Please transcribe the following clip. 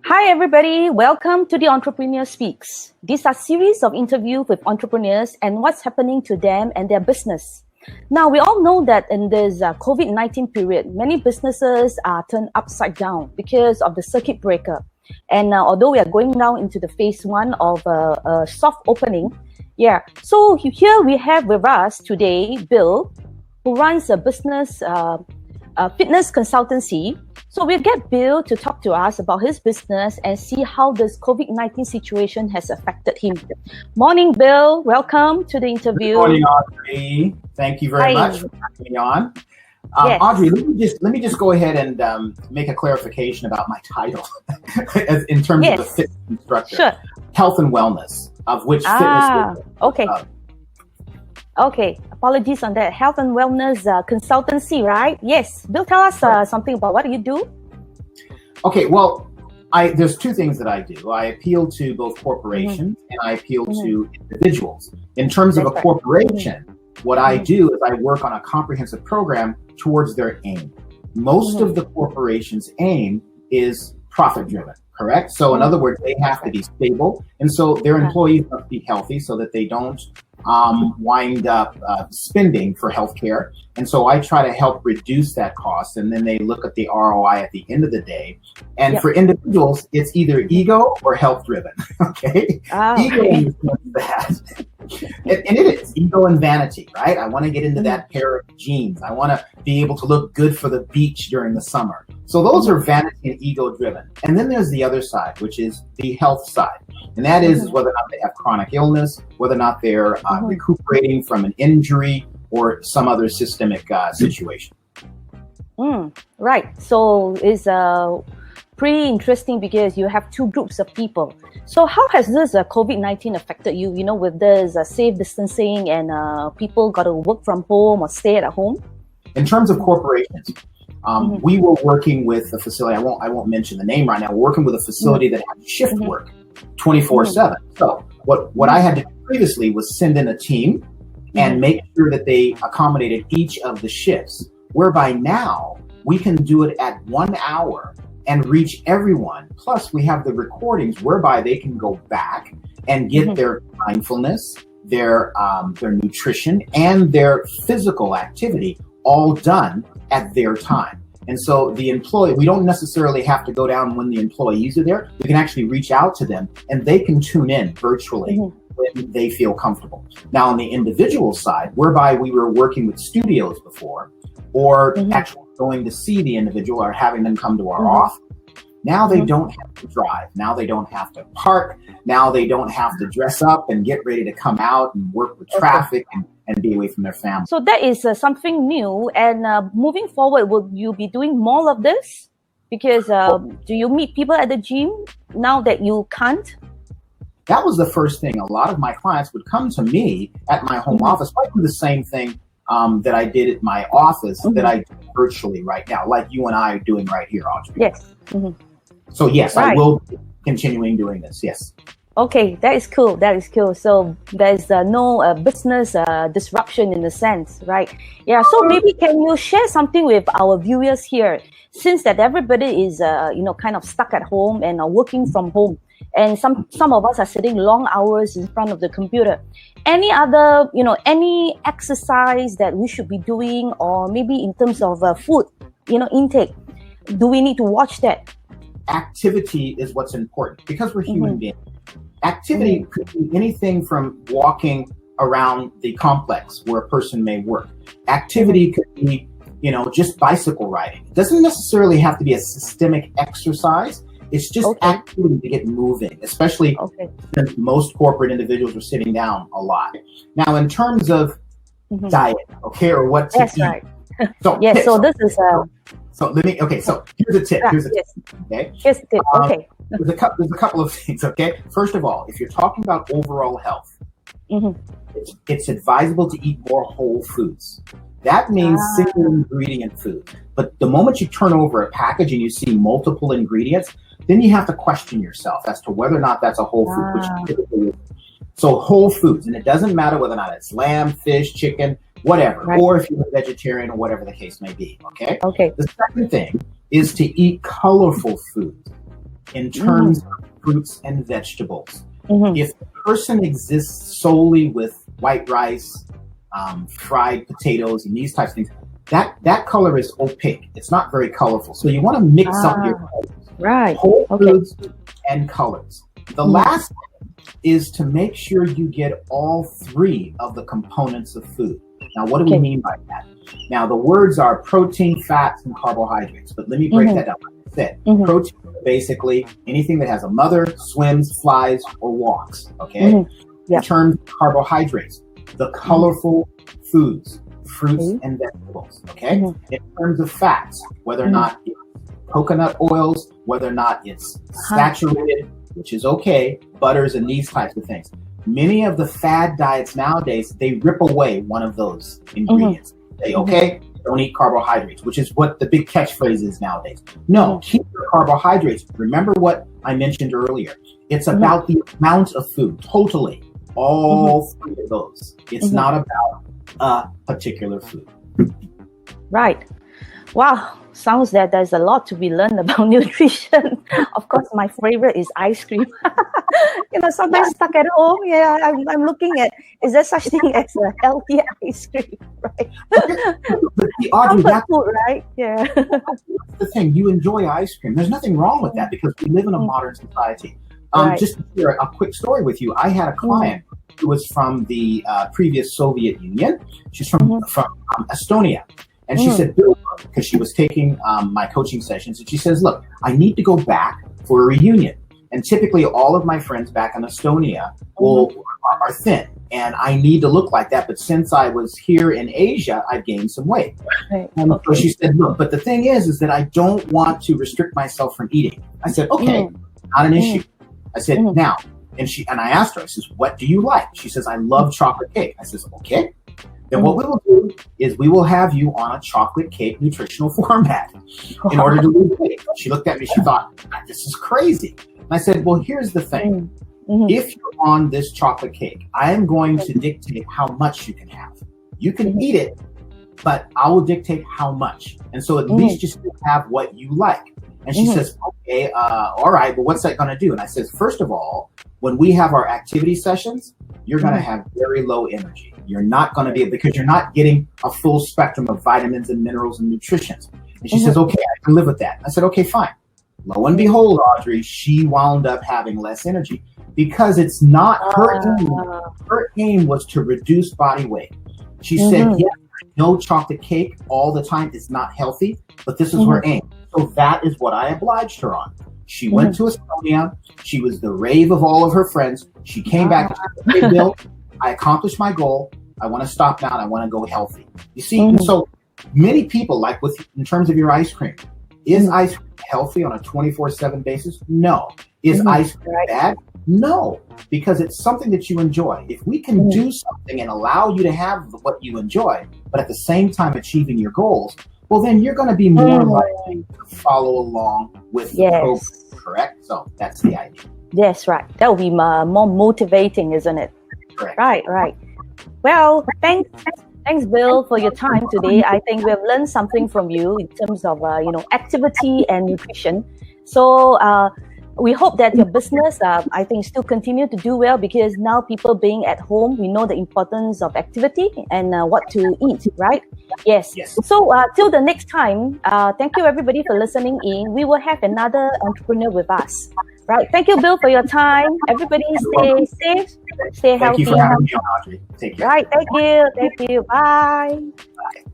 Hi everybody, welcome to the Entrepreneur Speaks. These are series of interviews with entrepreneurs and what's happening to them and their business. Now, we all know that in this COVID-19 period, many businesses are turned upside down because of the circuit breaker. And although we are going now into the phase one of a soft opening, so here we have with us today Bill, who runs a business fitness consultancy. So we'll get Bill to talk to us about his business and see how this COVID-19 situation has affected him. Morning, Bill. Welcome to the interview. Good morning, Audrey. Thank you very much for having me on. Yes. Audrey, let me just go ahead and make a clarification about my title in terms of the fitness instructor. Sure. Health and wellness, of which fitness is. Okay, apologies on that. Health and wellness consultancy, right? Yes. Bill, tell us something about what you do. Okay, well, there's two things that I do. I appeal to both corporations and I appeal to individuals. In terms of a corporation, what I do is I work on a comprehensive program towards their aim. Most of the corporation's aim is profit-driven, correct? So in other words, they have to be stable. And so their employees must be healthy so that they don't wind up spending for healthcare. And so I try to help reduce that cost. And then they look at the ROI at the end of the day. And for individuals, it's either ego or health driven. Okay. Ego is that. And it is ego and vanity, right? I want to get into that pair of jeans. I want to be able to look good for the beach during the summer. So those are vanity and ego driven. And then there's the other side, which is the health side. And that is whether or not they have chronic illness, whether or not they're recuperating from an injury or some other systemic situation. Right. So it's pretty interesting because you have two groups of people. So how has this COVID-19 affected you, with this safe distancing and people got to work from home or stay at home? In terms of corporations, we were working with a facility, I won't mention the name right now, we're working with a facility that had shift work 24/7. So what I had to do previously was send in a team and make sure that they accommodated each of the shifts, whereby now we can do it at 1 hour and reach everyone. Plus we have the recordings whereby they can go back and get their mindfulness, their nutrition, and their physical activity all done at their time. And so the employee, we don't necessarily have to go down when the employees are there. We can actually reach out to them and they can tune in virtually when they feel comfortable. Now on the individual side, whereby we were working with studios before, or actually going to see the individual or having them come to our office, now they don't have to drive. Now they don't have to park. Now they don't have to dress up and get ready to come out and work with traffic and be away from their family. So that is something new. And moving forward, will you be doing more of this? Because do you meet people at the gym now that you can't? That was the first thing. A lot of my clients would come to me at my home office. I do the same thing that I did at my office that I do virtually right now, like you and I are doing right here, Audrey. Yes. So yes, I will be continuing doing this. Yes. Okay, that is cool. So there's no business disruption in a sense, right? Yeah. So maybe can you share something with our viewers here, since that everybody is kind of stuck at home and are working from home, and some of us are sitting long hours in front of the computer. Any other any exercise that we should be doing, or maybe in terms of food intake, do we need to watch that? Activity is what's important because we're human beings. Activity could be anything from walking around the complex where a person may work. Activity could be, just bicycle riding. It doesn't necessarily have to be a systemic exercise. It's just activity to get moving, especially since most corporate individuals are sitting down a lot. Now, in terms of diet, or what to eat. Right. So this is So here's a tip. Here's a tip. Okay. Here's a tip. Okay. There's a couple of things. Okay. First of all, if you're talking about overall health, it's advisable to eat more whole foods. That means single ingredient food. But the moment you turn over a package and you see multiple ingredients, then you have to question yourself as to whether or not that's a whole food, which typically is. So whole foods, and it doesn't matter whether or not it's lamb, fish, chicken, whatever, Right. or if you're a vegetarian or whatever the case may be. Okay. Okay. The second thing is to eat colorful food in terms of fruits and vegetables. If the person exists solely with white rice, fried potatoes, and these types of things, that color is opaque. It's not very colorful. So you want to mix up your colors. Right. Whole foods and colors. The last thing is to make sure you get all three of the components of food. Now, what do we mean by that? Now, the words are protein, fats, and carbohydrates. But let me break that down. Like I said, protein is basically anything that has a mother, swims, flies, or walks. Okay. In terms of carbohydrates, the colorful foods, fruits and vegetables. Okay. In terms of fats, whether or not it's coconut oils, whether or not it's saturated, which is okay, butters and these types of things. Many of the fad diets nowadays, they rip away one of those ingredients. They don't eat carbohydrates, which is what the big catchphrase is nowadays. No, keep your carbohydrates. Remember what I mentioned earlier. It's about the amount of food, totally. All three of those. It's not about a particular food. Right. Wow. Sounds that there's a lot to be learned about nutrition. Of course, my favorite is ice cream. Sometimes stuck at home, I'm looking at, is there such thing as a healthy ice cream, right? But Audrey, that's food, right? Yeah. That's the thing. You enjoy ice cream. There's nothing wrong with that because we live in a modern society. Just to share a quick story with you, I had a client who was from the previous Soviet Union. She's from Estonia. And she said, Bill, because she was taking my coaching sessions, and she says, look, I need to go back for a reunion. And typically all of my friends back in Estonia are thin. And I need to look like that. But since I was here in Asia, I've gained some weight. And so she said, look, but the thing is that I don't want to restrict myself from eating. I said, okay, not an issue. I said, now, and I asked her, I says, what do you like? She says, I love chocolate cake. I says, okay. Then what we will do is we will have you on a chocolate cake nutritional format in order to lose weight. She looked at me, she thought, this is crazy. And I said, well, here's the thing. If you're on this chocolate cake, I am going to dictate how much you can have. You can eat it, but I will dictate how much. And so at least you still have what you like. And she says, okay, all right, but what's that going to do? And I says, first of all, when we have our activity sessions, you're going to have very low energy. You're not going to be, because you're not getting a full spectrum of vitamins and minerals and nutrition. And she says, okay, I can live with that. I said, okay, fine. Lo and behold, Audrey, she wound up having less energy because it's not her aim. Her aim was to reduce body weight. She said, yeah, no chocolate cake all the time is not healthy, but this is her aim. So that is what I obliged her on. She went to Estonia. She was the rave of all of her friends. She came back and said, hey, Bill, I accomplished my goal. I want to stop now and I want to go healthy. You see, so many people, like in terms of your ice cream, is ice cream healthy on a 24/7 basis? No. Is ice cream bad? No, because it's something that you enjoy. If we can do something and allow you to have what you enjoy, but at the same time achieving your goals, well, then you're going to be more likely to follow along with the program, correct? So that's the idea. Yes, right. That will be more motivating, isn't it? Correct. Right. Well, thanks, Bill, for your time today. I think we have learned something from you in terms of, activity and nutrition. So we hope that your business, I think, still continue to do well because now people being at home, we know the importance of activity and what to eat, right? Yes. So till the next time, thank you everybody for listening in. We will have another entrepreneur with us. Right. Thank you, Bill, for your time. Everybody stay safe, stay healthy. Thank you for having me on, Audrey. Take care. Right. Thank you. Bye. Bye.